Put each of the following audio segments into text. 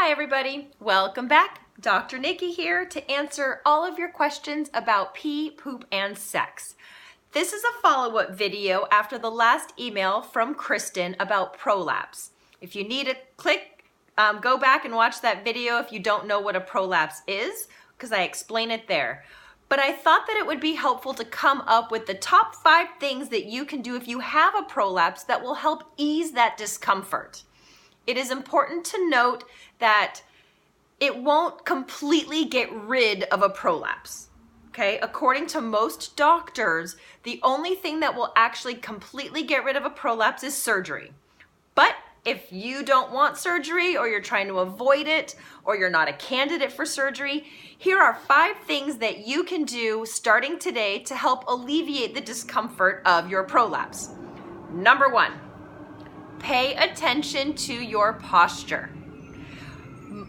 Hi everybody, welcome back. Dr. Nikki here to answer all of your questions about pee, poop, and sex. This is a follow-up video after the last email from Kristen about prolapse. If you need it, go back and watch that video if you don't know what a prolapse is, because I explain it there. But I thought that it would be helpful to come up with the top 5 things that you can do if you have a prolapse that will help ease that discomfort. It is important to note that it won't completely get rid of a prolapse, okay? According to most doctors, the only thing that will actually completely get rid of a prolapse is surgery. But if you don't want surgery, or you're trying to avoid it, or you're not a candidate for surgery, here are 5 things that you can do starting today to help alleviate the discomfort of your prolapse. Number 1. Pay attention to your posture.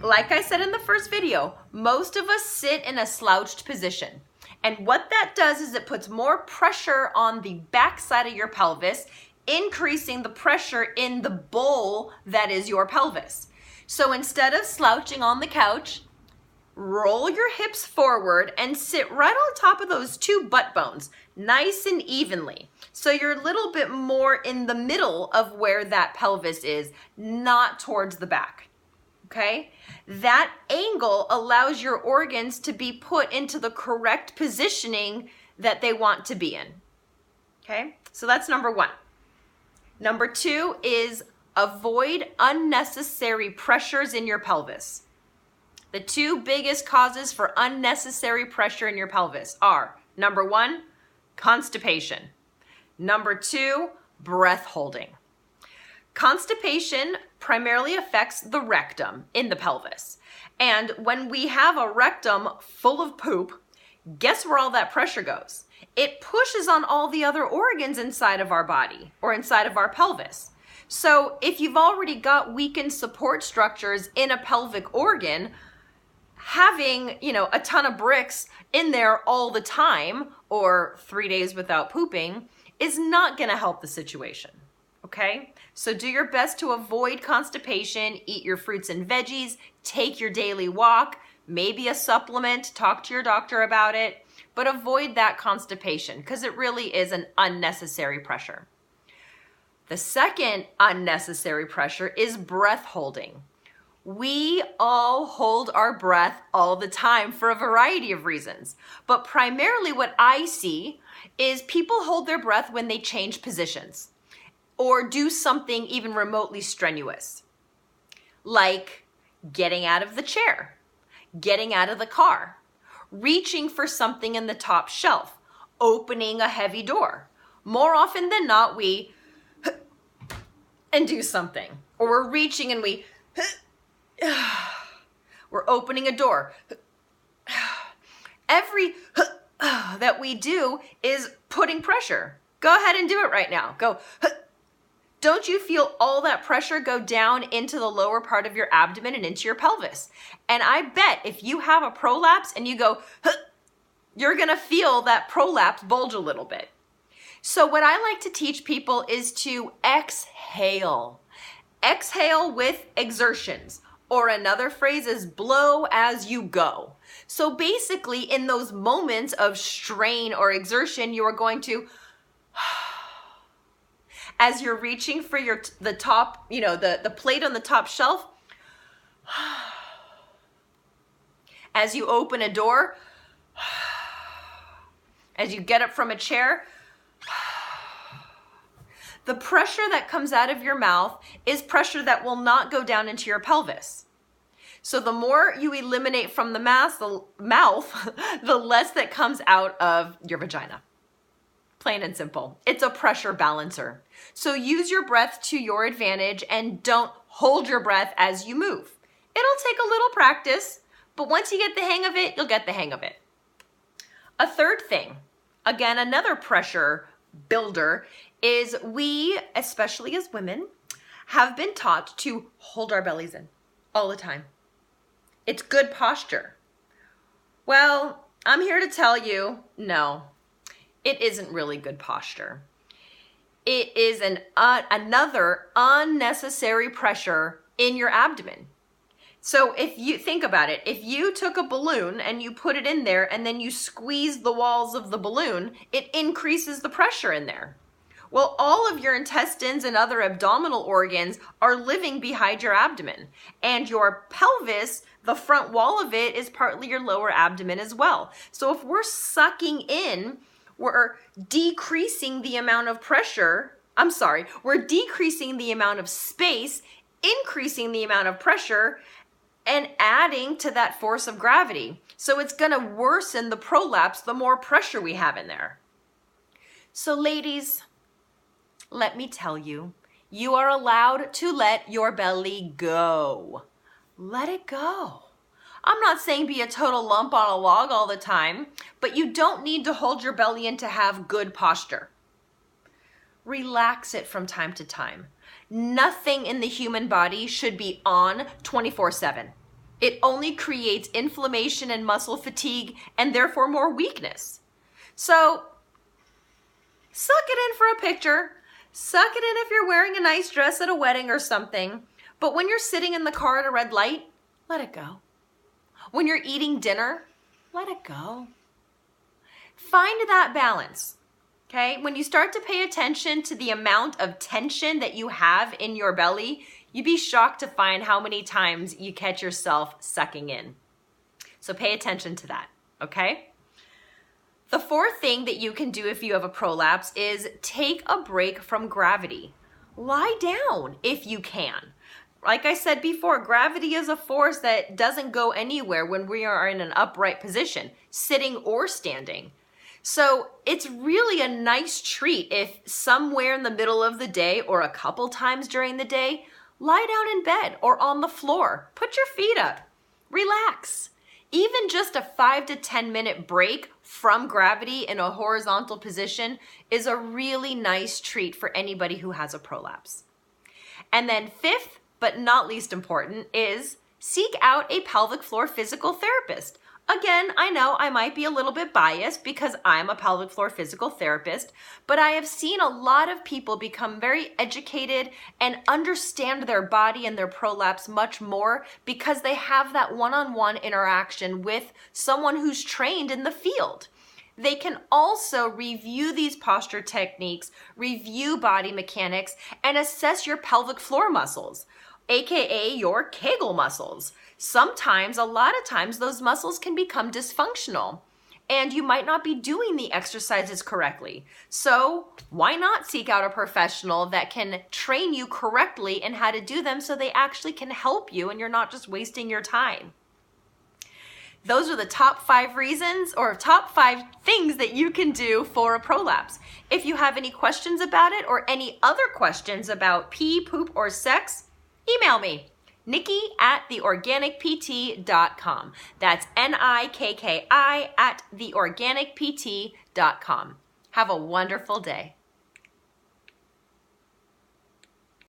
Like I said in the first video, most of us sit in a slouched position. And what that does is it puts more pressure on the back side of your pelvis, increasing the pressure in the bowl that is your pelvis. So instead of slouching on the couch, roll your hips forward and sit right on top of those 2 butt bones, nice and evenly. So you're a little bit more in the middle of where that pelvis is, not towards the back, okay? That angle allows your organs to be put into the correct positioning that they want to be in, okay? So that's number 1. Number 2 is avoid unnecessary pressures in your pelvis. The 2 biggest causes for unnecessary pressure in your pelvis are, number 1, constipation. Number 2, breath holding. Constipation primarily affects the rectum in the pelvis. And when we have a rectum full of poop, guess where all that pressure goes? It pushes on all the other organs inside of our body or inside of our pelvis. So if you've already got weakened support structures in a pelvic organ, having, a ton of bricks in there all the time or 3 days without pooping is not going to help the situation, okay? So do your best to avoid constipation, eat your fruits and veggies, take your daily walk, maybe a supplement, talk to your doctor about it, but avoid that constipation because it really is an unnecessary pressure. The second unnecessary pressure is breath holding. We all hold our breath all the time for a variety of reasons, but primarily what I see is people hold their breath when they change positions or do something even remotely strenuous, like getting out of the chair, getting out of the car, reaching for something in the top shelf, opening a heavy door. More often than not, we and do something, or we're reaching and we're opening a door. Every that we do is putting pressure. Go ahead and do it right now. Go. Don't you feel all that pressure go down into the lower part of your abdomen and into your pelvis? And I bet if you have a prolapse and you go, you're going to feel that prolapse bulge a little bit. So what I like to teach people is to exhale. Exhale with exertions. Or another phrase is blow as you go. So basically in those moments of strain or exertion, you are going to, as you're reaching for the top, the plate on the top shelf, as you open a door, as you get up from a chair, the pressure that comes out of your mouth is pressure that will not go down into your pelvis. So the more you eliminate from the mouth, the less that comes out of your vagina. Plain and simple. It's a pressure balancer. So use your breath to your advantage and don't hold your breath as you move. It'll take a little practice, but once you get the hang of it, you'll get the hang of it. A third thing, again, another pressure builder, is we, especially as women, have been taught to hold our bellies in all the time. It's good posture. Well, I'm here to tell you, no, it isn't really good posture. It is another unnecessary pressure in your abdomen. So if you think about it, if you took a balloon and you put it in there and then you squeeze the walls of the balloon, it increases the pressure in there. Well, all of your intestines and other abdominal organs are living behind your abdomen. And your pelvis, the front wall of it, is partly your lower abdomen as well. So if we're sucking in, we're decreasing the amount of pressure. We're decreasing the amount of space, increasing the amount of pressure, and adding to that force of gravity. So it's going to worsen the prolapse the more pressure we have in there. So ladies, let me tell you, you are allowed to let your belly go. Let it go. I'm not saying be a total lump on a log all the time, but you don't need to hold your belly in to have good posture. Relax it from time to time. Nothing in the human body should be on 24/7. It only creates inflammation and muscle fatigue and therefore more weakness. So suck it in for a picture. Suck it in if you're wearing a nice dress at a wedding or something. But when you're sitting in the car at a red light, let it go. When you're eating dinner, let it go. Find that balance. Okay? When you start to pay attention to the amount of tension that you have in your belly, you'd be shocked to find how many times you catch yourself sucking in. So pay attention to that, okay? The fourth thing that you can do if you have a prolapse is take a break from gravity. Lie down if you can. Like I said before, gravity is a force that doesn't go anywhere when we are in an upright position, sitting or standing. So it's really a nice treat if somewhere in the middle of the day or a couple times during the day, lie down in bed or on the floor. Put your feet up. Relax. Even just a 5 to 10 minute break from gravity in a horizontal position is a really nice treat for anybody who has a prolapse. And then fifth, but not least important, is seek out a pelvic floor physical therapist. Again, I know I might be a little bit biased because I'm a pelvic floor physical therapist, but I have seen a lot of people become very educated and understand their body and their prolapse much more because they have that one-on-one interaction with someone who's trained in the field. They can also review these posture techniques, review body mechanics, and assess your pelvic floor muscles, aka your Kegel muscles. Sometimes, a lot of times, those muscles can become dysfunctional and you might not be doing the exercises correctly. So why not seek out a professional that can train you correctly in how to do them so they actually can help you and you're not just wasting your time? Those are the top 5 reasons or top 5 things that you can do for a prolapse. If you have any questions about it or any other questions about pee, poop, or sex, email me, Nikki at theorganicpt.com. That's Nikki at theorganicpt.com. Have a wonderful day.